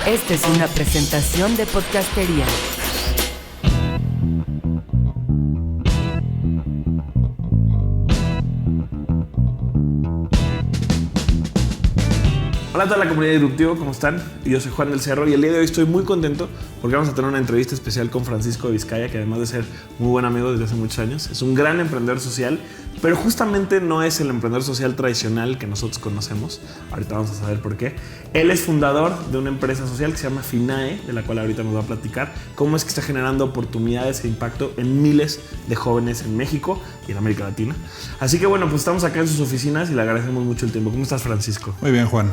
Esta es una presentación de Podcastería. Hola a toda la comunidad de Disruptivo, ¿cómo están? Yo soy Juan del Cerro y el día de hoy estoy muy contento porque vamos a tener una entrevista especial con Francisco de Vizcaya, que además de ser muy buen amigo desde hace muchos años, es un gran emprendedor social, pero justamente no es el emprendedor social tradicional que nosotros conocemos. Ahorita vamos a saber por qué. Él es fundador de una empresa social que se llama Finae, de la cual ahorita nos va a platicar cómo es que está generando oportunidades e impacto en miles de jóvenes en México y en América Latina. Así que bueno, pues estamos acá en sus oficinas y le agradecemos mucho el tiempo. ¿Cómo estás, Francisco? Muy bien, Juan.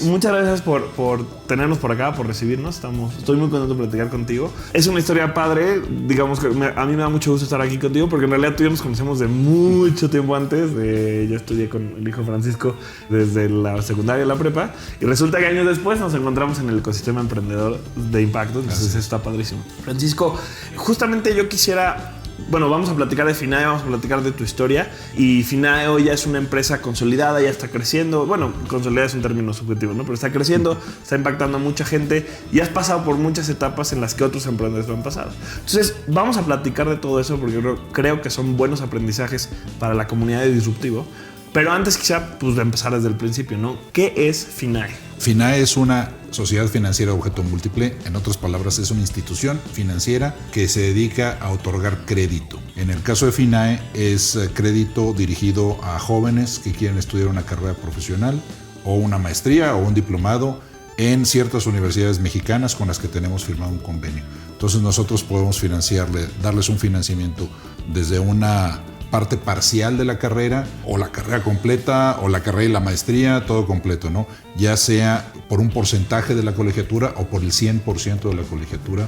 Muchas gracias por tenernos por acá, por recibirnos. Estoy muy contento de platicar contigo. Es una historia padre, digamos que a mí me da mucho gusto estar aquí contigo porque en realidad tú y yo nos conocemos de mucho tiempo antes. Yo estudié con el hijo de Francisco desde la secundaria y la prepa y resulta que años después nos encontramos en el ecosistema emprendedor de impacto. Entonces eso está padrísimo. Francisco, justamente yo quisiera... Bueno, vamos a platicar de Finae, vamos a platicar de tu historia. Y Finae hoy ya es una empresa consolidada, ya está creciendo. Bueno, consolidada es un término subjetivo, ¿no? Pero está creciendo, está impactando a mucha gente y has pasado por muchas etapas en las que otros emprendedores lo han pasado. Entonces, vamos a platicar de todo eso porque creo que son buenos aprendizajes para la comunidad de Disruptivo. Pero antes quizá pues, de empezar desde el principio, ¿no? ¿Qué es Finae? Finae es una sociedad financiera de objeto múltiple. En otras palabras, es una institución financiera que se dedica a otorgar crédito. En el caso de Finae, es crédito dirigido a jóvenes que quieren estudiar una carrera profesional o una maestría o un diplomado en ciertas universidades mexicanas con las que tenemos firmado un convenio. Entonces nosotros podemos darles un financiamiento desde una parte parcial de la carrera, o la carrera completa, o la carrera y la maestría, todo completo, ¿no? Ya sea por un porcentaje de la colegiatura o por el 100% de la colegiatura,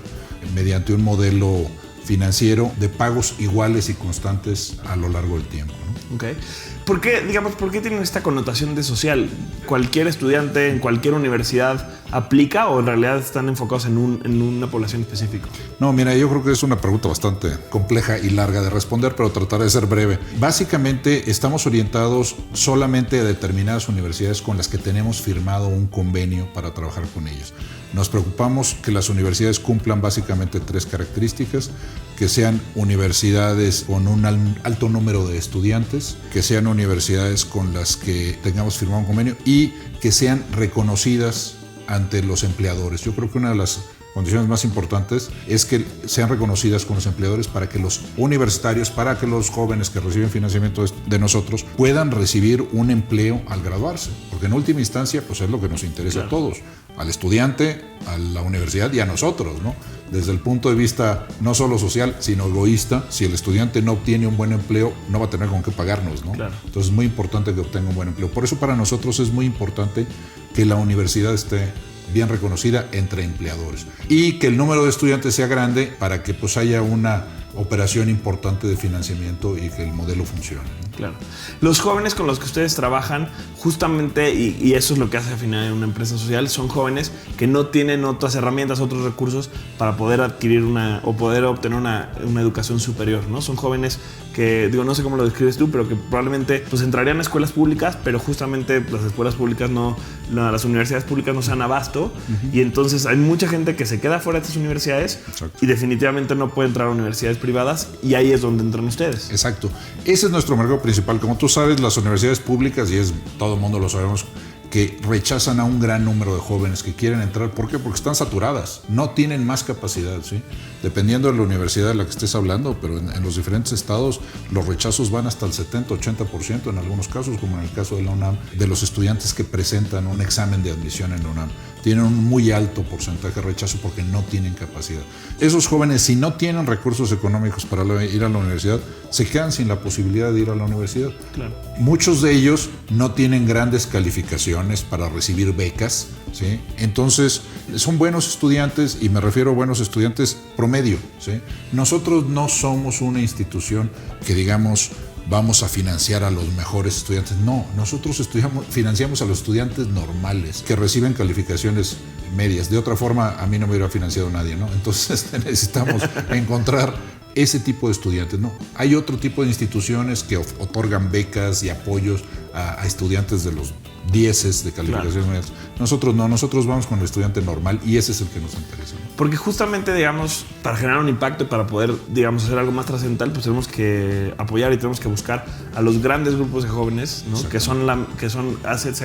mediante un modelo financiero de pagos iguales y constantes a lo largo del tiempo, ¿no? Okay. ¿Por qué tienen esta connotación de social? ¿Cualquier estudiante en cualquier universidad aplica o en realidad están enfocados en una población específica? No, mira, yo creo que es una pregunta bastante compleja y larga de responder, pero trataré de ser breve. Básicamente estamos orientados solamente a determinadas universidades con las que tenemos firmado un convenio para trabajar con ellas. Nos preocupamos que las universidades cumplan básicamente 3 características: que sean universidades con un alto número de estudiantes, que sean universidades con las que tengamos firmado un convenio y que sean reconocidas ante los empleadores. Yo creo que una de las condiciones más importantes es que sean reconocidas con los empleadores para que los universitarios, para que los jóvenes que reciben financiamiento de nosotros puedan recibir un empleo al graduarse, porque en última instancia pues es lo que nos interesa a todos, al estudiante, a la universidad y a nosotros, ¿no? Desde el punto de vista no solo social, sino egoísta, si el estudiante no obtiene un buen empleo, no va a tener con qué pagarnos, ¿no? Claro. Entonces es muy importante que obtenga un buen empleo. Por eso para nosotros es muy importante que la universidad esté bien reconocida entre empleadores y que el número de estudiantes sea grande para que pues haya una operación importante de financiamiento y que el modelo funcione, ¿no? Claro. Los jóvenes con los que ustedes trabajan, justamente, y eso es lo que hace al final en una empresa social, son jóvenes que no tienen otras herramientas, otros recursos para poder adquirir o poder obtener una educación superior, ¿no? Son jóvenes que, no sé cómo lo describes tú, pero que probablemente pues entrarían a escuelas públicas, pero justamente las escuelas públicas las universidades públicas no se dan abasto, y entonces hay mucha gente que se queda fuera de estas universidades. Exacto. Y definitivamente no puede entrar a universidades privadas, y ahí es donde entran ustedes. Exacto. Ese es nuestro mercado principal. Como tú sabes, las universidades públicas, y todo el mundo lo sabemos, que rechazan a un gran número de jóvenes que quieren entrar. ¿Por qué? Porque están saturadas, no tienen más capacidad, ¿sí? Dependiendo de la universidad de la que estés hablando, pero en los diferentes estados los rechazos van hasta el 70-80% en algunos casos, como en el caso de la UNAM, de los estudiantes que presentan un examen de admisión en la UNAM. Tienen un muy alto porcentaje de rechazo porque no tienen capacidad. Esos jóvenes, si no tienen recursos económicos para ir a la universidad, se quedan sin la posibilidad de ir a la universidad. Claro. Muchos de ellos no tienen grandes calificaciones para recibir becas, ¿sí? Entonces, son buenos estudiantes, y me refiero a buenos estudiantes promedio, ¿sí? Nosotros no somos una institución que digamos vamos a financiar a los mejores estudiantes. No, nosotros financiamos a los estudiantes normales que reciben calificaciones medias. De otra forma, a mí no me hubiera financiado nadie, ¿no? Entonces necesitamos encontrar ese tipo de estudiantes, ¿no? Hay otro tipo de instituciones que otorgan becas y apoyos a estudiantes de los dieces de calificaciones medias. Nosotros no, nosotros vamos con el estudiante normal y ese es el que nos interesa, ¿no? Porque justamente, digamos, para generar un impacto y para poder, digamos, hacer algo más trascendental, pues tenemos que apoyar y tenemos que buscar a los grandes grupos de jóvenes, ¿no? ¿Se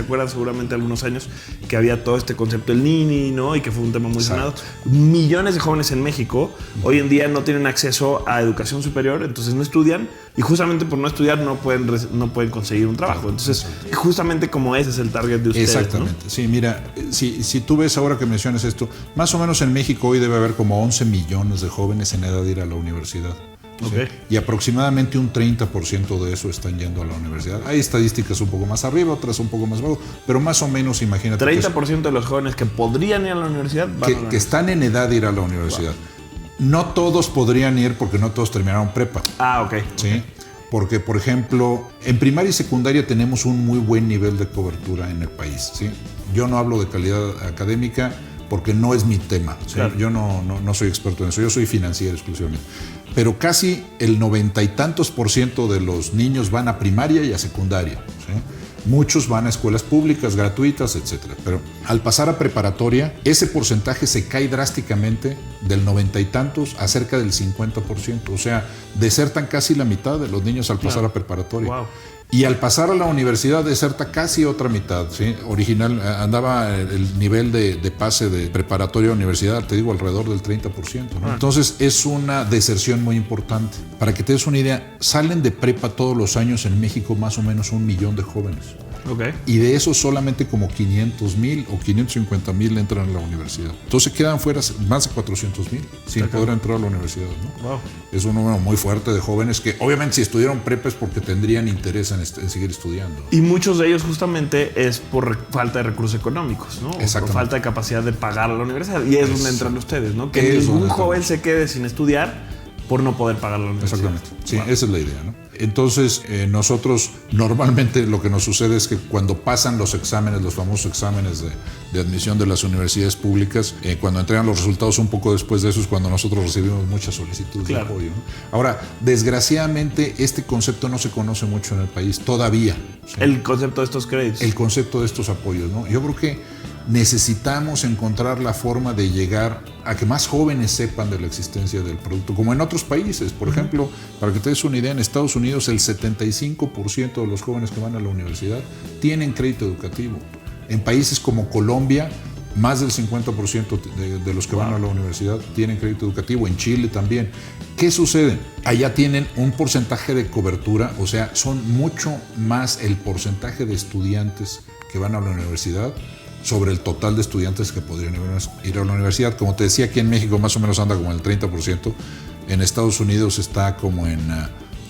acuerdan seguramente algunos años que había todo este concepto del Nini, ¿no? Y que fue un tema muy sonado. Millones de jóvenes en México hoy en día no tienen acceso a educación superior, entonces no estudian y justamente por no estudiar no pueden conseguir un trabajo. Entonces, justamente como ese es el target de ustedes. Exactamente. ¿No? Sí, mira, si tú ves ahora que mencionas esto, más o menos en México hoy debe haber como 11 millones de jóvenes en edad de ir a la universidad. ¿Sí? Okay. Y aproximadamente un 30% de eso están yendo a la universidad. Hay estadísticas un poco más arriba, otras un poco más abajo, pero más o menos imagínate. 30% de los jóvenes que podrían ir a la universidad que están en edad de ir a la universidad. Wow. No todos podrían ir porque no todos terminaron prepa. Ah, ok. ¿Sí? Okay. Porque, por ejemplo, en primaria y secundaria tenemos un muy buen nivel de cobertura en el país, ¿sí? Yo no hablo de calidad académica porque no es mi tema, ¿sí? Claro. Yo no soy experto en eso, yo soy financiero exclusivamente. Pero casi el 90 y tantos % de los niños van a primaria y a secundaria, ¿sí? Muchos van a escuelas públicas, gratuitas, etcétera. Pero al pasar a preparatoria, ese porcentaje se cae drásticamente del 90 y tantos a cerca del 50%. O sea, desertan casi la mitad de los niños al pasar a preparatoria. Wow. Y al pasar a la universidad deserta casi otra mitad, ¿sí? Original, andaba el nivel de pase de preparatoria a universidad, te digo, alrededor del 30%, ¿no? Entonces es una deserción muy importante. Para que te des una idea, salen de prepa todos los años en México más o menos 1 millón de jóvenes. Okay. Y de esos solamente como 500,000 o 550,000 entran a la universidad. Entonces quedan fuera más de 400,000 sin poder entrar a la universidad, ¿no? Wow. Es un número muy fuerte de jóvenes que obviamente si estudiaron prepa es porque tendrían interés en seguir estudiando. Y muchos de ellos justamente es por falta de recursos económicos, ¿no? O por falta de capacidad de pagar a la universidad. Y es donde entran ustedes, ¿no? Que ningún joven se quede sin estudiar por no poder pagar la universidad. Exactamente. Sí, wow. Esa es la idea, ¿no? Entonces, nosotros normalmente lo que nos sucede es que cuando pasan los exámenes, los famosos exámenes de admisión de las universidades públicas, cuando entregan los resultados un poco después de eso es cuando nosotros recibimos muchas solicitudes de apoyo, ¿no? Ahora, desgraciadamente, este concepto no se conoce mucho en el país todavía, ¿sí? El concepto de estos créditos. El concepto de estos apoyos, ¿no? Yo creo que necesitamos encontrar la forma de llegar a que más jóvenes sepan de la existencia del producto, como en otros países. Por ejemplo, para que te des una idea, en Estados Unidos el 75% de los jóvenes que van a la universidad tienen crédito educativo. En países como Colombia, más del 50% de los que van a la universidad tienen crédito educativo. En Chile también. ¿Qué sucede? Allá tienen un porcentaje de cobertura, o sea, son mucho más el porcentaje de estudiantes que van a la universidad sobre el total de estudiantes que podrían ir a la universidad. Como te decía, aquí en México más o menos anda como en el 30%. En Estados Unidos está como en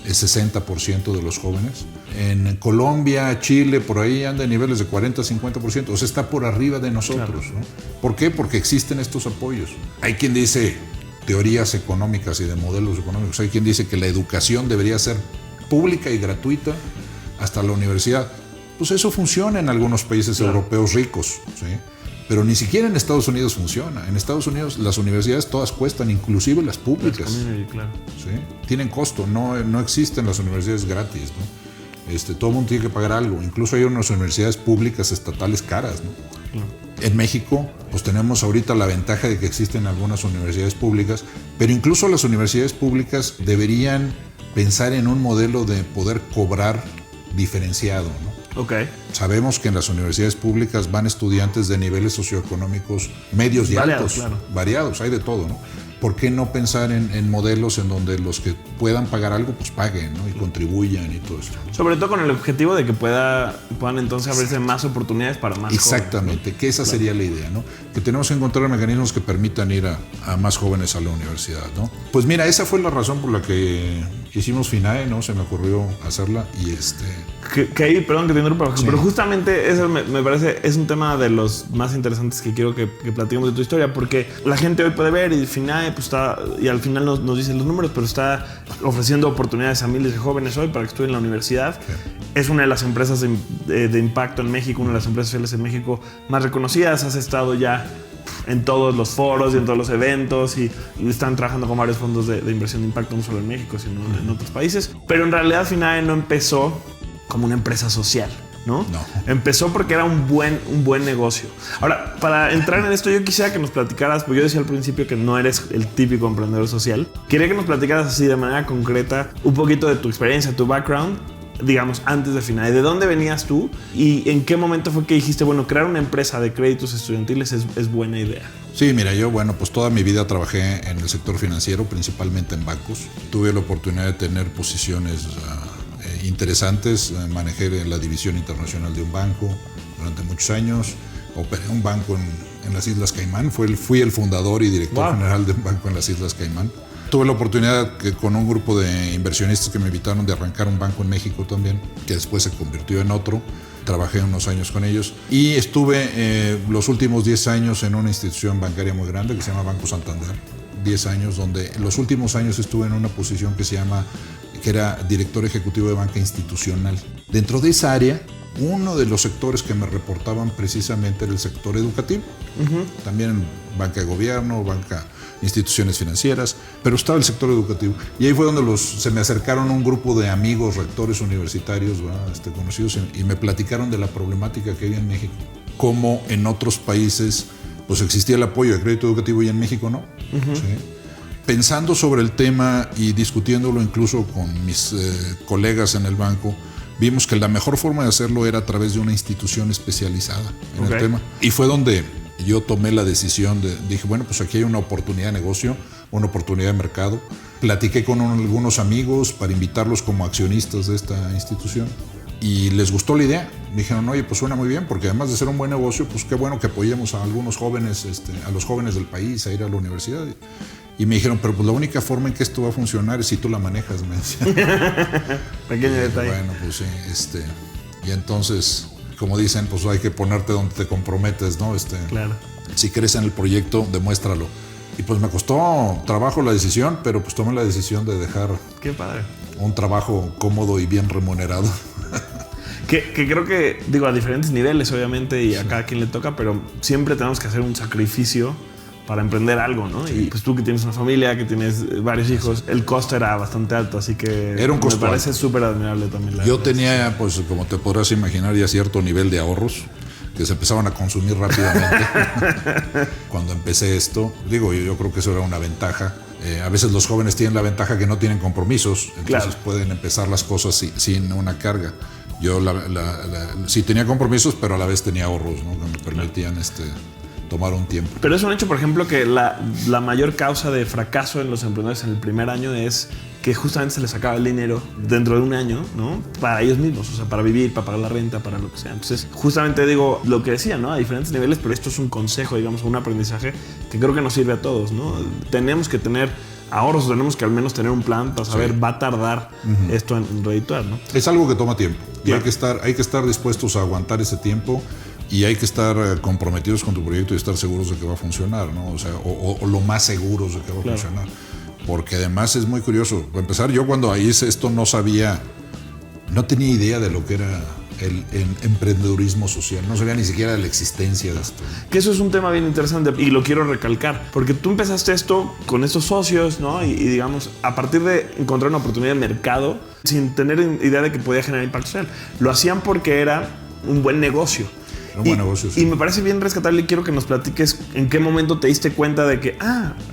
el 60% de los jóvenes. En Colombia, Chile, por ahí anda en niveles de 40-50%. O sea, está por arriba de nosotros, claro, ¿no? ¿Por qué? Porque existen estos apoyos. Hay quien dice teorías económicas y de modelos económicos. Hay quien dice que la educación debería ser pública y gratuita hasta la universidad. Pues eso funciona en algunos países europeos ricos, ¿sí? Pero ni siquiera en Estados Unidos funciona. En Estados Unidos las universidades todas cuestan, inclusive las públicas. ¿Sí? Tienen costo, no existen las universidades gratis, ¿no? Todo el mundo tiene que pagar algo. Incluso hay unas universidades públicas estatales caras, ¿no? En México, pues tenemos ahorita la ventaja de que existen algunas universidades públicas, pero incluso las universidades públicas deberían pensar en un modelo de poder cobrar diferenciado, ¿no? Okay. Sabemos que en las universidades públicas van estudiantes de niveles socioeconómicos medios y altos, claro, variados, hay de todo, ¿no? ¿Por qué no pensar en modelos en donde los que puedan pagar algo, pues paguen, ¿no? Y contribuyan y todo esto, ¿no? Sobre todo con el objetivo de que puedan entonces abrirse más oportunidades para más Exactamente, jóvenes, ¿no? Que esa sería la idea, ¿no? Que tenemos que encontrar mecanismos que permitan ir a más jóvenes a la universidad, ¿no? Pues mira, esa fue la razón por la que hicimos FINAE, ¿no? Se me ocurrió hacerla y Que ahí, perdón que te interrumpa, sí, pero justamente eso me parece, es un tema de los más interesantes que quiero que platiquemos de tu historia, porque la gente hoy puede ver y FINAE pues está, y al final nos dicen los números, pero está ofreciendo oportunidades a miles de jóvenes hoy para que estudien en la universidad. Sí. Es una de las empresas de impacto en México, una de las empresas sociales en México más reconocidas. Has estado ya en todos los foros y en todos los eventos y están trabajando con varios fondos de inversión de impacto, no solo en México, sino en otros países. Pero en realidad FINAE no empezó como una empresa social, ¿no? No. Empezó porque era un buen negocio. Ahora, para entrar en esto, yo quisiera que nos platicaras, pues yo decía al principio que no eres el típico emprendedor social. Quería que nos platicaras así de manera concreta un poquito de tu experiencia, tu background, digamos, antes de Finae. ¿De dónde venías tú? ¿Y en qué momento fue que dijiste, bueno, crear una empresa de créditos estudiantiles es buena idea? Sí, mira, yo, bueno, pues toda mi vida trabajé en el sector financiero, principalmente en bancos. Tuve la oportunidad de tener posiciones interesantes. Manejé la división internacional de un banco durante muchos años. Operé un banco en las Islas Caimán. Fui el fundador y director general de un banco en las Islas Caimán. Tuve la oportunidad con un grupo de inversionistas que me invitaron de arrancar un banco en México también, que después se convirtió en otro. Trabajé unos años con ellos y estuve los últimos 10 años en una institución bancaria muy grande que se llama Banco Santander. 10 años donde en los últimos años estuve en una posición que era director ejecutivo de banca institucional. Dentro de esa área, uno de los sectores que me reportaban precisamente era el sector educativo. También banca de gobierno, instituciones financieras, pero estaba el sector educativo. Y ahí fue donde se me acercaron un grupo de amigos, rectores universitarios, conocidos, y me platicaron de la problemática que había en México. Cómo en otros países pues existía el apoyo de crédito educativo y en México no. ¿Sí? Pensando sobre el tema y discutiéndolo incluso con mis colegas en el banco, vimos que la mejor forma de hacerlo era a través de una institución especializada en el tema. Y fue donde yo tomé la decisión dije, bueno, pues aquí hay una oportunidad de negocio, una oportunidad de mercado. Platiqué con algunos amigos para invitarlos como accionistas de esta institución y les gustó la idea. Me dijeron, oye, pues suena muy bien, porque además de ser un buen negocio, pues qué bueno que apoyemos a algunos jóvenes, a los jóvenes del país a ir a la universidad. Y me dijeron, pero pues la única forma en que esto va a funcionar es si tú la manejas, me decían. Pequeño detalle. Bueno, pues sí, y entonces, como dicen, pues hay que ponerte donde te comprometes, ¿no? Claro. Si crees en el proyecto, demuéstralo. Y pues me costó trabajo la decisión, pero pues tomé la decisión de dejar Qué padre. un trabajo cómodo y bien remunerado. Que creo que, digo, a diferentes niveles, obviamente, y a cada quien le toca, pero siempre tenemos que hacer un sacrificio para emprender algo, ¿no? Sí. Y pues tú que tienes una familia, que tienes varios hijos, el costo era bastante alto, así que era un costo me parece súper admirable también. Yo tenía, pues como te podrás imaginar, ya cierto nivel de ahorros que se empezaban a consumir rápidamente. Cuando empecé esto, digo, yo creo que eso era una ventaja. A veces los jóvenes tienen la ventaja que no tienen compromisos, entonces pueden empezar las cosas sin una carga. Yo sí tenía compromisos, pero a la vez tenía ahorros, ¿no? Que me permitían tomar un tiempo. Pero es un hecho, por ejemplo, que la mayor causa de fracaso en los emprendedores en el primer año es que justamente se les acaba el dinero dentro de un año, ¿no? Para ellos mismos, o sea, para vivir, para pagar la renta, para lo que sea. Entonces, justamente digo lo que decía, ¿no? A diferentes niveles, pero esto es un consejo, digamos, un aprendizaje que creo que nos sirve a todos, ¿no? Tenemos que tener ahorros, tenemos que al menos tener un plan para saber, va a tardar esto en redituar, ¿no? Es algo que toma tiempo y hay que estar dispuestos a aguantar ese tiempo. Y hay que estar comprometidos con tu proyecto y estar seguros de que va a funcionar, ¿no? O sea, o lo más seguros de que va a funcionar. Porque además es muy curioso. Para empezar, yo cuando hice esto no tenía idea de lo que era el emprendedurismo social. No sabía ni siquiera de la existencia de esto. Que eso es un tema bien interesante y lo quiero recalcar. Porque tú empezaste esto con estos socios, ¿no? Y digamos, a partir de encontrar una oportunidad de mercado, sin tener idea de que podía generar impacto social. Lo hacían porque era un buen negocio. Un buen negocio, sí. Y me parece bien rescatable y quiero que nos platiques en qué momento te diste cuenta de que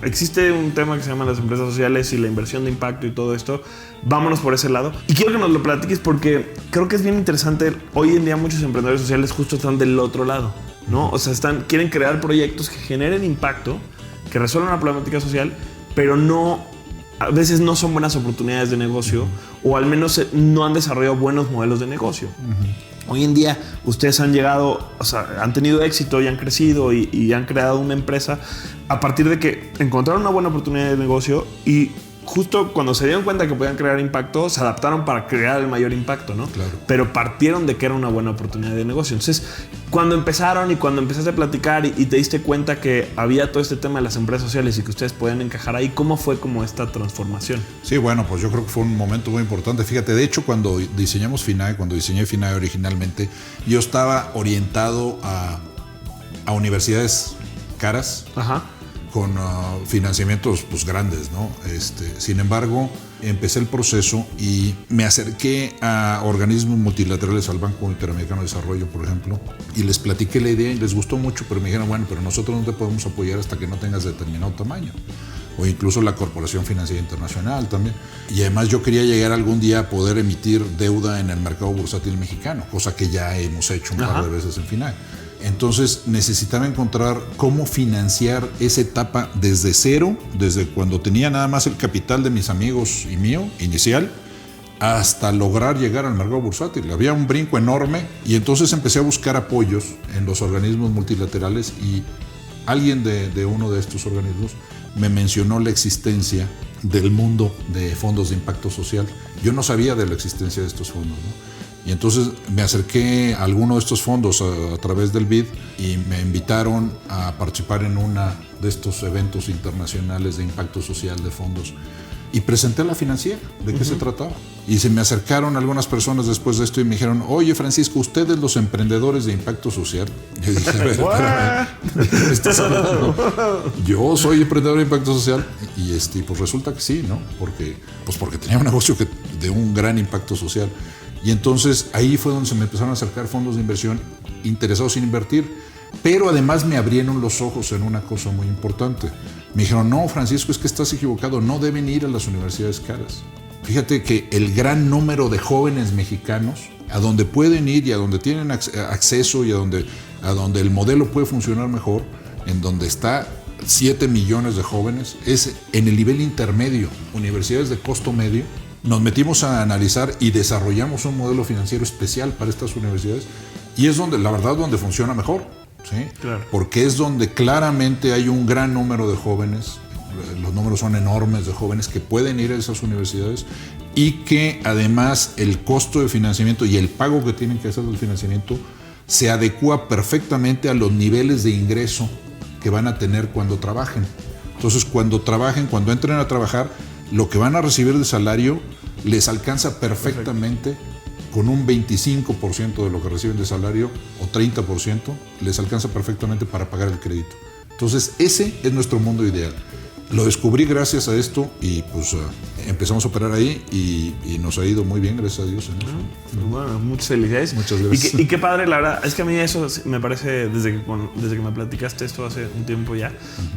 existe un tema que se llama las empresas sociales y la inversión de impacto y todo esto. Vámonos por ese lado. Y quiero que nos lo platiques porque creo que es bien interesante. Hoy en día muchos emprendedores sociales justo están del otro lado, ¿no? O sea, quieren crear proyectos que generen impacto, que resuelvan una problemática social, pero a veces no son buenas oportunidades de negocio o al menos no han desarrollado buenos modelos de negocio. Hoy en día ustedes han llegado, o sea, han tenido éxito y han crecido y han creado una empresa a partir de que encontraron una buena oportunidad de negocio y justo cuando se dieron cuenta que podían crear impacto, se adaptaron para crear el mayor impacto, ¿no? Claro. Pero partieron de que era una buena oportunidad de negocio. Entonces, cuando empezaron y cuando empezaste a platicar y te diste cuenta que había todo este tema de las empresas sociales y que ustedes podían encajar ahí, ¿cómo fue como esta transformación? Sí, bueno, pues yo creo que fue un momento muy importante. Fíjate, de hecho, cuando diseñé Finae originalmente, yo estaba orientado a universidades caras. Ajá. financiamientos pues grandes, ¿no? Sin embargo, empecé el proceso y me acerqué a organismos multilaterales, al Banco Interamericano de Desarrollo, por ejemplo, y les platiqué la idea y les gustó mucho, pero me dijeron, bueno, pero nosotros no te podemos apoyar hasta que no tengas determinado tamaño. O incluso la Corporación Financiera Internacional también. Y además yo quería llegar algún día a poder emitir deuda en el mercado bursátil mexicano, cosa que ya hemos hecho un par de veces en FINAE. Entonces necesitaba encontrar cómo financiar esa etapa desde cero, desde cuando tenía nada más el capital de mis amigos y mío, inicial, hasta lograr llegar al mercado bursátil. Había un brinco enorme y entonces empecé a buscar apoyos en los organismos multilaterales y alguien de uno de estos organismos me mencionó la existencia del mundo de fondos de impacto social. Yo no sabía de la existencia de estos fondos, ¿no? Y entonces me acerqué a alguno de estos fondos a través del BID y me invitaron a participar en uno de estos eventos internacionales de impacto social de fondos. Y presenté la financiera, de qué se trataba. Y se me acercaron algunas personas después de esto y me dijeron, oye Francisco, ustedes los emprendedores de impacto social. Yo dije, espérame, ¿me estás hablando? Yo soy emprendedor de impacto social. Y pues resulta que sí, ¿no? Porque tenía un negocio de un gran impacto social. Y entonces ahí fue donde se me empezaron a acercar fondos de inversión interesados en invertir. Pero además me abrieron los ojos en una cosa muy importante. Me dijeron, no, Francisco, es que estás equivocado, no deben ir a las universidades caras. Fíjate que el gran número de jóvenes mexicanos, a donde pueden ir y a donde tienen acceso y a donde el modelo puede funcionar mejor, en donde está 7 millones de jóvenes, es en el nivel intermedio, universidades de costo medio. Nos metimos a analizar y desarrollamos un modelo financiero especial para estas universidades y es donde, la verdad, donde funciona mejor. ¿Sí? Claro. Porque es donde claramente hay un gran número de jóvenes, los números son enormes de jóvenes que pueden ir a esas universidades y que además el costo de financiamiento y el pago que tienen que hacer del financiamiento se adecua perfectamente a los niveles de ingreso que van a tener cuando trabajen. Entonces, cuando entren a trabajar, lo que van a recibir de salario les alcanza perfectamente. Con un 25% de lo que reciben de salario o 30% les alcanza perfectamente para pagar el crédito. Entonces ese es nuestro mundo ideal. Lo descubrí gracias a esto y pues empezamos a operar ahí y nos ha ido muy bien, gracias a Dios. En eso. Bueno, muchas felicidades. Muchas gracias. Y qué padre, la verdad, es que a mí eso me parece, desde que me platicaste esto hace un tiempo ya,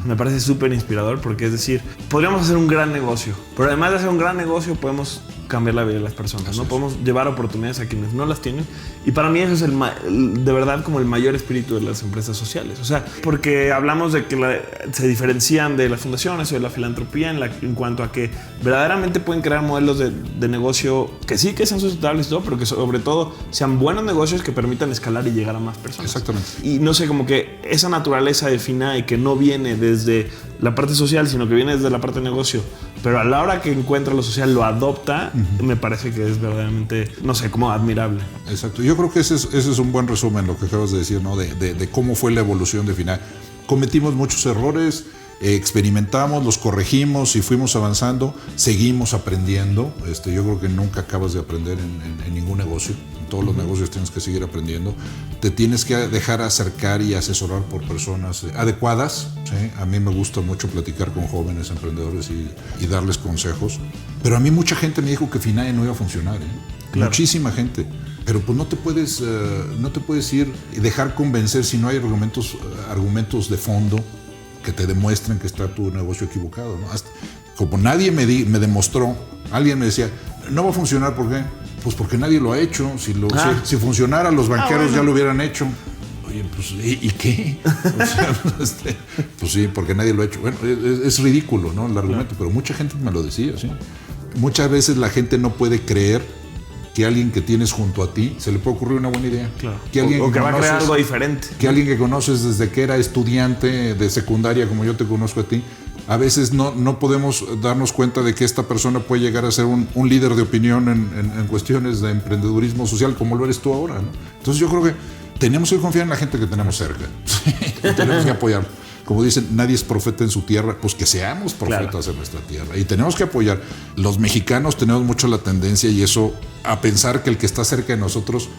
me parece súper inspirador porque es decir, podríamos hacer un gran negocio, pero además de hacer un gran negocio podemos cambiar la vida de las personas, ¿no? Podemos llevar oportunidades a quienes no las tienen y para mí eso es de verdad como el mayor espíritu de las empresas sociales, o sea, porque hablamos de que se diferencian de las fundaciones o de la filantropía en cuanto a que verdaderamente pueden crear modelos de negocio que sí que sean sustentables y todo, pero que sobre todo sean buenos negocios que permitan escalar y llegar a más personas. Exactamente. Y no sé, como que esa naturaleza de FINAE que no viene desde la parte social, sino que viene desde la parte de negocio, pero a la hora que encuentra lo social lo adopta, me parece que es verdaderamente, no sé, como admirable. Exacto. Yo creo que ese es un buen resumen lo que acabas de decir, ¿no? De cómo fue la evolución de FINAE. Cometimos muchos errores, experimentamos, los corregimos y fuimos avanzando, seguimos aprendiendo. Yo creo que nunca acabas de aprender en ningún negocio. En todos los negocios tienes que seguir aprendiendo. Te tienes que dejar acercar y asesorar por personas adecuadas. ¿Sí? A mí me gusta mucho platicar con jóvenes emprendedores y darles consejos. Pero a mí mucha gente me dijo que FINAE no iba a funcionar. Claro. Muchísima gente. Pero pues no te puedes ir y dejar convencer si no hay argumentos de fondo que te demuestren que está tu negocio equivocado, ¿no? Como nadie me demostró, alguien me decía, no va a funcionar, ¿por qué? Pues porque nadie lo ha hecho. Si funcionara, los banqueros ya lo hubieran hecho. Oye, pues, ¿y qué? O sea, pues sí, porque nadie lo ha hecho. Bueno, es ridículo, ¿no? El argumento, pero mucha gente me lo decía, ¿sí? Muchas veces la gente no puede creer que alguien que tienes junto a ti se le puede ocurrir una buena idea. Claro. O que va a crear algo diferente. Que alguien que conoces desde que era estudiante de secundaria, como yo te conozco a ti, a veces no podemos darnos cuenta de que esta persona puede llegar a ser un líder de opinión en cuestiones de emprendedurismo social, como lo eres tú ahora, ¿no? Entonces yo creo que tenemos que confiar en la gente que tenemos cerca. Tenemos que apoyar. Como dicen, nadie es profeta en su tierra, pues que seamos profetas en nuestra tierra. Y tenemos que apoyar. Los mexicanos tenemos mucho la tendencia y eso a pensar que el que está cerca de nosotros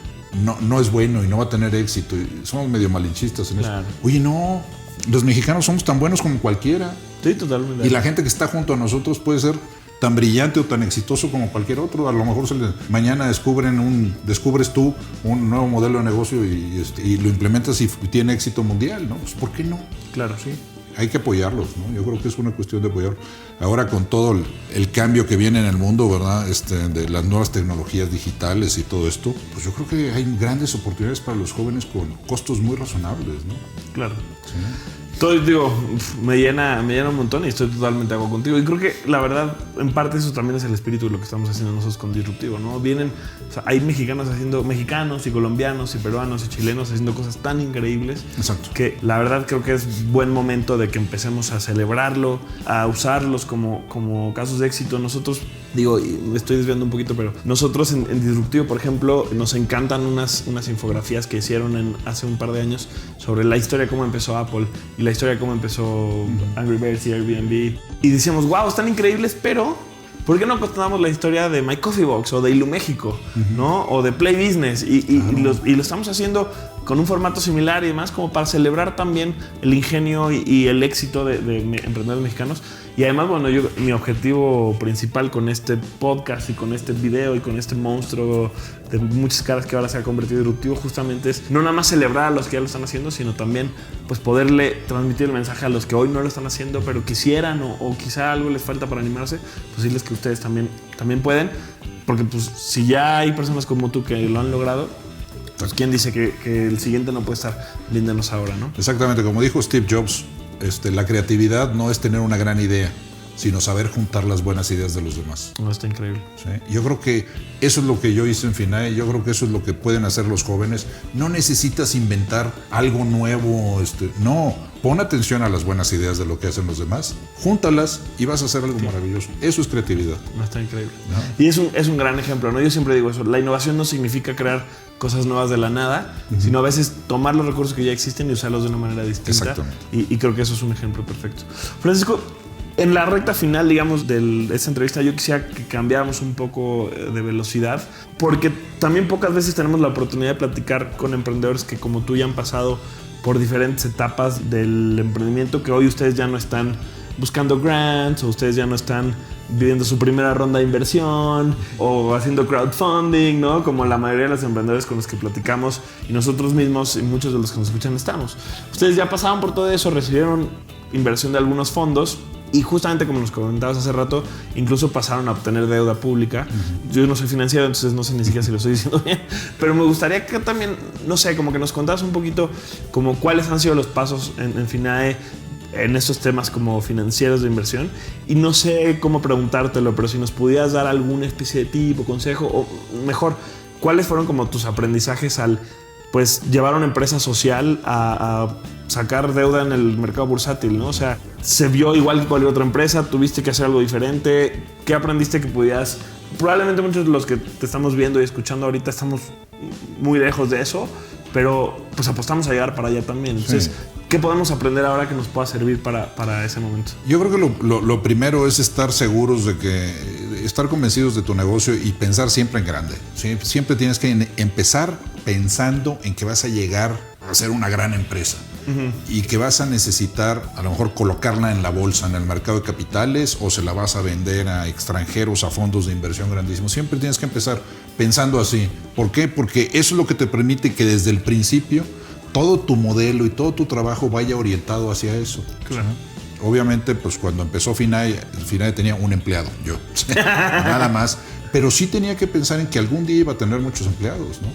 no es bueno y no va a tener éxito. Y somos medio malinchistas en eso. Oye, no, Los mexicanos somos tan buenos como cualquiera. Sí, totalmente. Y la gente que está junto a nosotros puede ser tan brillante o tan exitoso como cualquier otro. A lo mejor mañana descubres tú un nuevo modelo de negocio y lo implementas y tiene éxito mundial, ¿no? Pues ¿por qué no? Claro, sí. Hay que apoyarlos, ¿no? Yo creo que es una cuestión de apoyar. Ahora con todo el cambio que viene en el mundo, ¿verdad? De las nuevas tecnologías digitales y todo esto, pues yo creo que hay grandes oportunidades para los jóvenes con costos muy razonables, ¿no? Claro. Sí. Entonces, digo, me llena un montón y estoy totalmente de acuerdo contigo. Y creo que, la verdad, en parte eso también es el espíritu de lo que estamos haciendo nosotros con Disruptivo, ¿no? O sea, hay mexicanos y colombianos y peruanos y chilenos haciendo cosas tan increíbles. Exacto. Que la verdad creo que es buen momento de que empecemos a celebrarlo, a usarlos como casos de éxito. Nosotros, digo, y me estoy desviando un poquito, pero nosotros en Disruptivo, por ejemplo, nos encantan unas infografías que hicieron hace un par de años sobre la historia de cómo empezó Apple y la historia de cómo empezó Angry Birds y Airbnb. Y decíamos, wow, están increíbles, pero ¿por qué no contamos la historia de My Coffee Box o de Iluméxico, ¿no? O de Play Business? Y lo estamos haciendo con un formato similar y demás, como para celebrar también el ingenio y el éxito de emprendedores mexicanos. Y además, bueno, mi objetivo principal con este podcast y con este video y con este monstruo de muchas caras que ahora se ha convertido en Disruptivo, justamente es no nada más celebrar a los que ya lo están haciendo, sino también pues poderle transmitir el mensaje a los que hoy no lo están haciendo, pero quisieran o quizá algo les falta para animarse, pues decirles que ustedes también pueden, porque pues si ya hay personas como tú que lo han logrado, pues quién dice que el siguiente no puede estar brindándonos ahora, ¿no? Exactamente, como dijo Steve Jobs, la creatividad no es tener una gran idea, sino saber juntar las buenas ideas de los demás. No, está increíble. ¿Sí? Yo creo que eso es lo que yo hice en FINAE, yo creo que eso es lo que pueden hacer los jóvenes. No necesitas inventar algo nuevo, no, pon atención a las buenas ideas de lo que hacen los demás, júntalas y vas a hacer algo maravilloso. Eso es creatividad. No, está increíble. ¿No? Y es un gran ejemplo, ¿no? Yo siempre digo eso, la innovación no significa crear cosas nuevas de la nada, sino a veces tomar los recursos que ya existen y usarlos de una manera distinta. Exactamente. Y creo que eso es un ejemplo perfecto. Francisco, en la recta final, digamos, de esta entrevista, yo quisiera que cambiáramos un poco de velocidad, porque también pocas veces tenemos la oportunidad de platicar con emprendedores que, como tú, ya han pasado por diferentes etapas del emprendimiento, que hoy ustedes ya no están buscando grants o ustedes ya no están viviendo su primera ronda de inversión o haciendo crowdfunding, ¿no? Como la mayoría de los emprendedores con los que platicamos y nosotros mismos y muchos de los que nos escuchan estamos. Ustedes ya pasaron por todo eso, recibieron inversión de algunos fondos y justamente como nos comentabas hace rato, incluso pasaron a obtener deuda pública. Yo no soy financiero, entonces no sé ni siquiera si lo estoy diciendo bien, pero me gustaría que también, no sé, como que nos contaras un poquito como cuáles han sido los pasos en FINAE en estos temas como financieros de inversión, y no sé cómo preguntártelo, pero si nos pudieras dar alguna especie de tip o consejo, o mejor, ¿cuáles fueron como tus aprendizajes al pues llevar una empresa social a sacar deuda en el mercado bursátil, ¿no? O sea, se vio igual que cualquier otra empresa, tuviste que hacer algo diferente. ¿Qué aprendiste que pudieras? Probablemente muchos de los que te estamos viendo y escuchando ahorita estamos muy lejos de eso, pero pues apostamos a llegar para allá también. Entonces, ¿qué podemos aprender ahora que nos pueda servir para ese momento? Yo creo que lo primero es estar seguros estar convencidos de tu negocio y pensar siempre en grande. ¿Sí? Siempre tienes que empezar pensando en que vas a llegar a ser una gran empresa y que vas a necesitar a lo mejor colocarla en la bolsa, en el mercado de capitales, o se la vas a vender a extranjeros, a fondos de inversión grandísimos. Siempre tienes que empezar pensando así. ¿Por qué? Porque eso es lo que te permite que desde el principio todo tu modelo y todo tu trabajo vaya orientado hacia eso. Claro. Obviamente, pues cuando empezó FINAE tenía un empleado, yo, nada más, pero sí tenía que pensar en que algún día iba a tener muchos empleados, ¿no?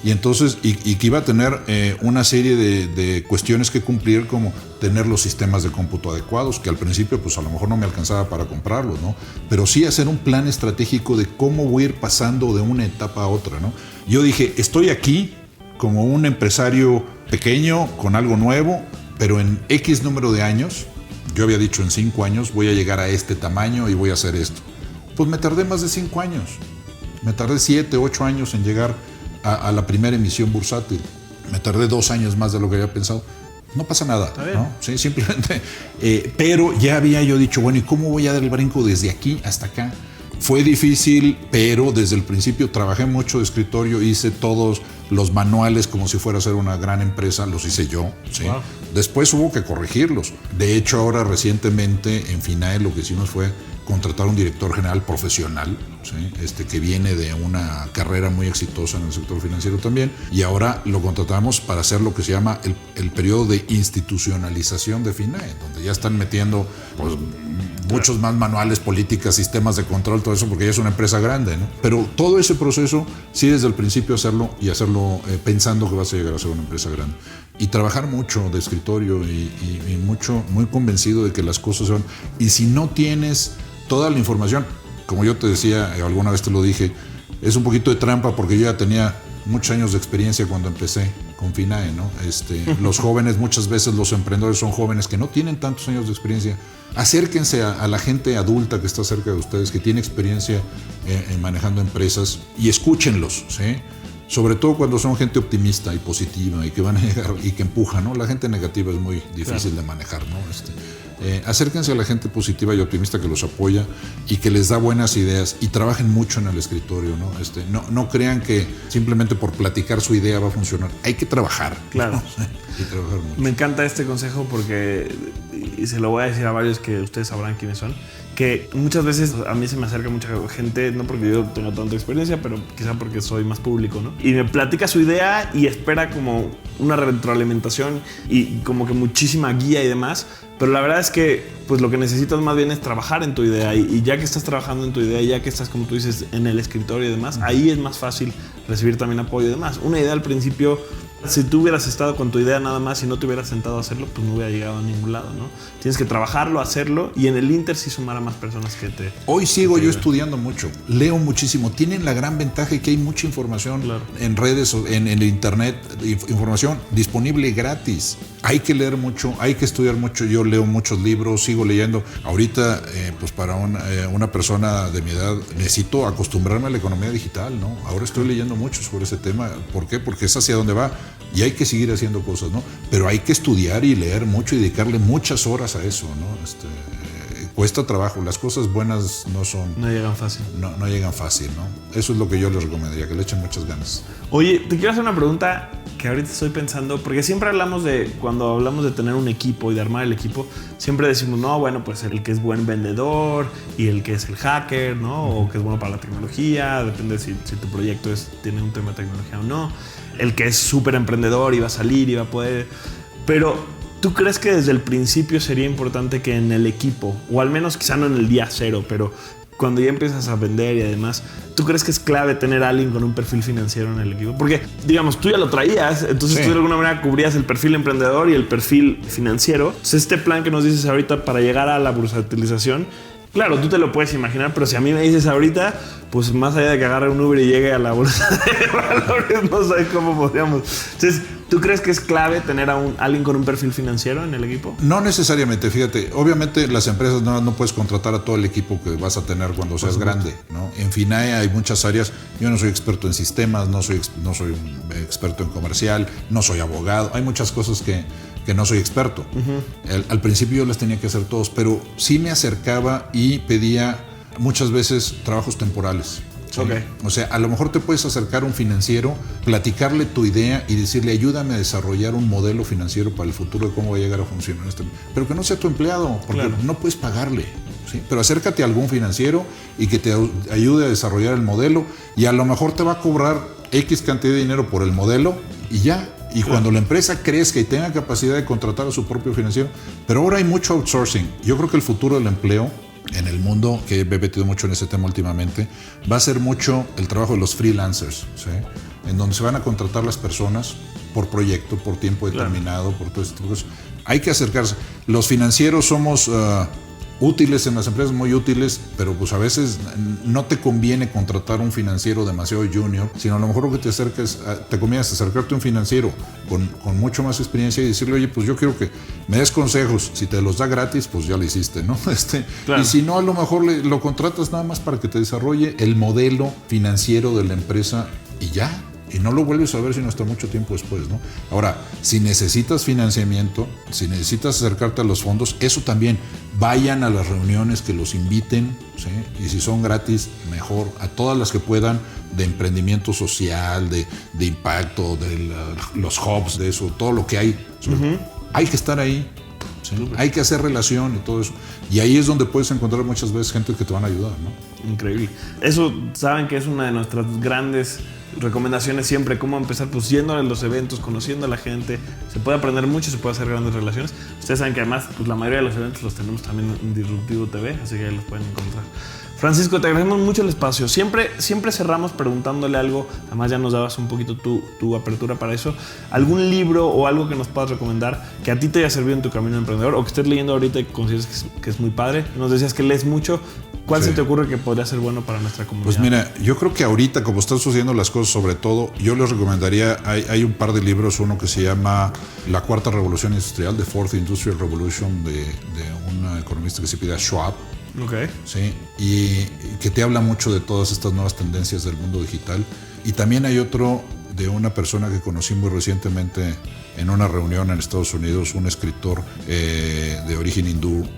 Y entonces, y que iba a tener una serie de cuestiones que cumplir, como tener los sistemas de cómputo adecuados, que al principio pues a lo mejor no me alcanzaba para comprarlos, ¿no? Pero sí hacer un plan estratégico de cómo voy a ir pasando de una etapa a otra, ¿no? Yo dije, estoy aquí como un empresario pequeño, con algo nuevo, pero en X número de años, yo había dicho en 5 años, voy a llegar a este tamaño y voy a hacer esto. Pues me tardé más de 5 años. Me tardé 7, 8 años en llegar a la primera emisión bursátil. Me tardé 2 años más de lo que había pensado. No pasa nada, ¿no? Sí, simplemente. Pero ya había yo dicho, bueno, ¿y cómo voy a dar el brinco desde aquí hasta acá? Fue difícil, pero desde el principio trabajé mucho de escritorio, hice todos los manuales como si fuera a ser una gran empresa, los hice yo, ¿sí? Wow. Después hubo que corregirlos. De hecho, ahora recientemente en FINAE lo que hicimos fue contratar un director general profesional, ¿sí? Que viene de una carrera muy exitosa en el sector financiero también, y ahora lo contratamos para hacer lo que se llama el periodo de institucionalización de FINAE, donde ya están metiendo pues, muchos más manuales, políticas, sistemas de control, todo eso, porque ya es una empresa grande, ¿no? Pero todo ese proceso, sí, desde el principio hacerlo y hacerlo pensando que vas a llegar a ser una empresa grande. Y trabajar mucho de escritorio y muy convencido de que las cosas son... Y si no tienes toda la información, como yo te decía, alguna vez te lo dije, es un poquito de trampa porque yo ya tenía muchos años de experiencia cuando empecé con FINAE, ¿no? Los jóvenes, muchas veces los emprendedores son jóvenes que no tienen tantos años de experiencia. Acérquense a la gente adulta que está cerca de ustedes, que tiene experiencia en manejando empresas, y escúchenlos, ¿sí? Sobre todo cuando son gente optimista y positiva y que van a llegar y que empuja, ¿no? La gente negativa es muy difícil de manejar, ¿no? Acérquense a la gente positiva y optimista que los apoya y que les da buenas ideas, y trabajen mucho en el escritorio, ¿no? No crean que simplemente por platicar su idea va a funcionar. Hay que trabajar. Claro. ¿No? Hay que trabajar mucho. Me encanta este consejo porque, y se lo voy a decir a varios que ustedes sabrán quiénes son, que muchas veces a mí se me acerca mucha gente, no porque yo tenga tanta experiencia, pero quizá porque soy más público, ¿no? Y me platica su idea y espera como una retroalimentación y como que muchísima guía y demás, pero la verdad es que pues lo que necesitas más bien es trabajar en tu idea, y ya que estás trabajando en tu idea, ya que estás, como tú dices, en el escritorio y demás, ahí es más fácil recibir también apoyo y demás. Una idea al principio, si tú hubieras estado con tu idea nada más y no te hubieras sentado a hacerlo, pues no hubiera llegado a ningún lado, ¿no? Tienes que trabajarlo, hacerlo, y en el Inter sí sumar a más personas que te... Hoy sigo yo estudiando mucho, leo muchísimo. Tienen la gran ventaja de que hay mucha información en redes, en el internet, información disponible gratis. Hay que leer mucho, hay que estudiar mucho. Yo leo muchos libros, sigo leyendo. Ahorita, pues para una persona de mi edad, necesito acostumbrarme a la economía digital, ¿no? Ahora estoy leyendo mucho sobre ese tema. ¿Por qué? Porque es hacia donde va. Y hay que seguir haciendo cosas, ¿no? Pero hay que estudiar y leer mucho y dedicarle muchas horas a eso, ¿no? Cuesta trabajo. Las cosas buenas no llegan fácil. No llegan fácil, ¿no? Eso es lo que yo les recomendaría, que le echen muchas ganas. Oye, te quiero hacer una pregunta que ahorita estoy pensando, porque siempre cuando hablamos de tener un equipo y de armar el equipo, siempre decimos, no, bueno, pues el que es buen vendedor y el que es el hacker, ¿no? O que es bueno para la tecnología, depende si tu proyecto tiene un tema de tecnología o no. El que es súper emprendedor y va a salir y va a poder... Pero, ¿tú crees que desde el principio sería importante que en el equipo, o al menos quizá no en el día cero, pero cuando ya empiezas a vender y además, ¿tú crees que es clave tener a alguien con un perfil financiero en el equipo? Porque, digamos, tú ya lo traías, entonces tú de alguna manera cubrías el perfil emprendedor y el perfil financiero. Entonces, este plan que nos dices ahorita para llegar a la bursatilización, claro, tú te lo puedes imaginar, pero si a mí me dices ahorita, pues más allá de que agarre un Uber y llegue a la bolsa de valores, no sé cómo podríamos. Entonces, ¿tú crees que es clave tener a alguien con un perfil financiero en el equipo? No necesariamente, fíjate. Obviamente las empresas no puedes contratar a todo el equipo que vas a tener cuando seas grande, ¿no? En FINAE hay muchas áreas. Yo no soy experto en sistemas, no soy un experto en comercial, no soy abogado. Hay muchas cosas que no soy experto. Al principio yo las tenía que hacer todos, pero sí me acercaba y pedía muchas veces trabajos temporales. ¿Sí? Okay. O sea, a lo mejor te puedes acercar a un financiero, platicarle tu idea y decirle, ayúdame a desarrollar un modelo financiero para el futuro de cómo va a llegar a funcionar pero que no sea tu empleado, porque no puedes pagarle. ¿Sí? Pero acércate a algún financiero y que te ayude a desarrollar el modelo, y a lo mejor te va a cobrar X cantidad de dinero por el modelo y ya. Y cuando la empresa crezca y tenga capacidad de contratar a su propio financiero. Pero ahora hay mucho outsourcing. Yo creo que el futuro del empleo en el mundo, que he metido mucho en ese tema últimamente, va a ser mucho el trabajo de los freelancers, ¿sí? En donde se van a contratar las personas por proyecto, por tiempo determinado, por todo este tipo de cosas. Hay que acercarse. Los financieros somos útiles en las empresas, muy útiles, pero pues a veces no te conviene contratar un financiero demasiado junior, sino a lo mejor lo que te conviene es acercarte a un financiero con mucho más experiencia y decirle, oye, pues yo quiero que me des consejos. Si te los da gratis, pues ya lo hiciste, ¿no? Y si no, a lo mejor lo contratas nada más para que te desarrolle el modelo financiero de la empresa y ya. Y no lo vuelves a ver sino hasta mucho tiempo después, ¿no? Ahora, si necesitas financiamiento, si necesitas acercarte a los fondos, eso también, vayan a las reuniones, que los inviten, ¿sí? Y si son gratis, mejor, a todas las que puedan, de emprendimiento social, de impacto, de los hubs, de eso, todo lo que hay. hay que estar ahí. ¿Sí? Hay que hacer relación y todo eso. Y ahí es donde puedes encontrar muchas veces gente que te van a ayudar, ¿no? Increíble. Eso saben que es una de nuestras grandes recomendaciones siempre, cómo empezar pues yendo a los eventos, conociendo a la gente. Se puede aprender mucho, se puede hacer grandes relaciones. Ustedes saben que además pues la mayoría de los eventos los tenemos también en Disruptivo TV, así que ahí los pueden encontrar. Francisco, te agradecemos mucho el espacio. Siempre cerramos preguntándole algo. Además ya nos dabas un poquito tu apertura para eso. ¿Algún libro o algo que nos puedas recomendar que a ti te haya servido en tu camino de emprendedor o que estés leyendo ahorita y consideres que es muy padre? Nos decías que lees mucho. ¿Cuál se te ocurre que podría ser bueno para nuestra comunidad? Pues mira, yo creo que ahorita, como están sucediendo las cosas, sobre todo, yo les recomendaría, hay un par de libros, uno que se llama La Cuarta Revolución Industrial, The Fourth Industrial Revolution, de un economista que se pide Schwab. Okay. Sí, y que te habla mucho de todas estas nuevas tendencias del mundo digital. Y también hay otro de una persona que conocí muy recientemente en una reunión en Estados Unidos, un escritor de origen hindú.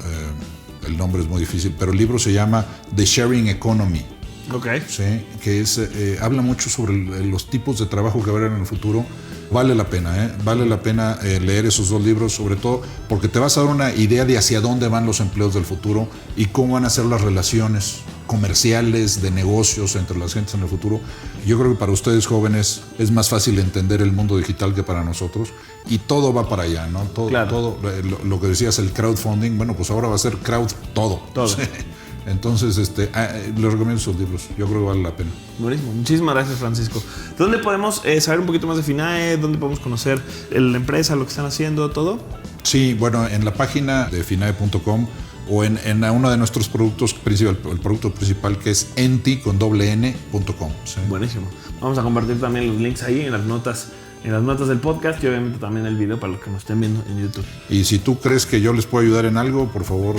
El nombre es muy difícil, pero el libro se llama The Sharing Economy. Okay. Sí, que es, habla mucho sobre los tipos de trabajo que habrá en el futuro. Vale la pena, vale la pena leer esos dos libros, sobre todo porque te vas a dar una idea de hacia dónde van los empleos del futuro y cómo van a ser las relaciones comerciales, de negocios entre las gentes en el futuro. Yo creo que para ustedes jóvenes es más fácil entender el mundo digital que para nosotros y todo va para allá, ¿no? Todo, claro. todo lo que decías, el crowdfunding, bueno, pues ahora va a ser todo. Sí. Entonces, les recomiendo esos libros. Yo creo que vale la pena. Buenísimo. Muchísimas gracias, Francisco. ¿Dónde podemos saber un poquito más de Finae? ¿Dónde podemos conocer la empresa, lo que están haciendo, todo? Sí, bueno, en la página de finae.com o en uno de nuestros productos principal, el producto principal que es enti.com. ¿Sí? Buenísimo. Vamos a compartir también los links ahí en las notas del podcast y obviamente también el video para los que nos estén viendo en YouTube. Y si tú crees que yo les puedo ayudar en algo, por favor,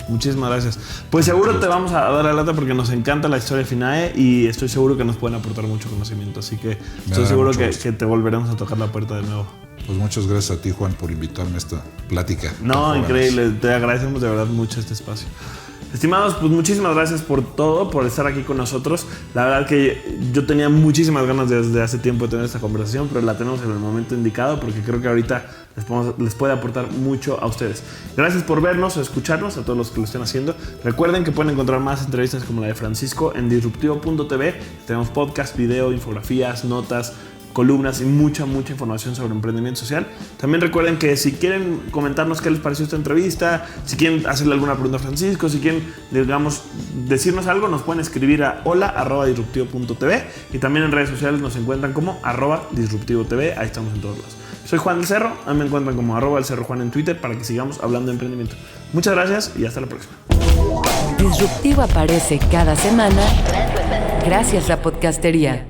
Muchísimas gracias. Pues seguro te vamos a dar la lata porque nos encanta la historia de Finae y estoy seguro que nos pueden aportar mucho conocimiento. Así que estoy seguro que te volveremos a tocar la puerta de nuevo. Pues muchas gracias a ti, Juan, por invitarme a esta plática. No, increíble. Te agradecemos de verdad mucho este espacio. Estimados, pues muchísimas gracias por todo, por estar aquí con nosotros. La verdad que yo tenía muchísimas ganas desde hace tiempo de tener esta conversación, pero la tenemos en el momento indicado porque creo que ahorita les puede aportar mucho a ustedes. Gracias por vernos o escucharnos, a todos los que lo estén haciendo. Recuerden que pueden encontrar más entrevistas como la de Francisco en disruptivo.tv. Tenemos podcast, video, infografías, notas, columnas y mucha información sobre emprendimiento social. También recuerden que si quieren comentarnos qué les pareció esta entrevista, si quieren hacerle alguna pregunta a Francisco, si quieren, digamos, decirnos algo, nos pueden escribir a hola@disruptivo.tv y también en redes sociales nos encuentran como @disruptivotv. Ahí estamos en todos lados. Soy Juan del Cerro, a mí me encuentran como @elcerrojuan en Twitter para que sigamos hablando de emprendimiento. Muchas gracias y hasta la próxima. Disruptivo aparece cada semana gracias a Podcastería.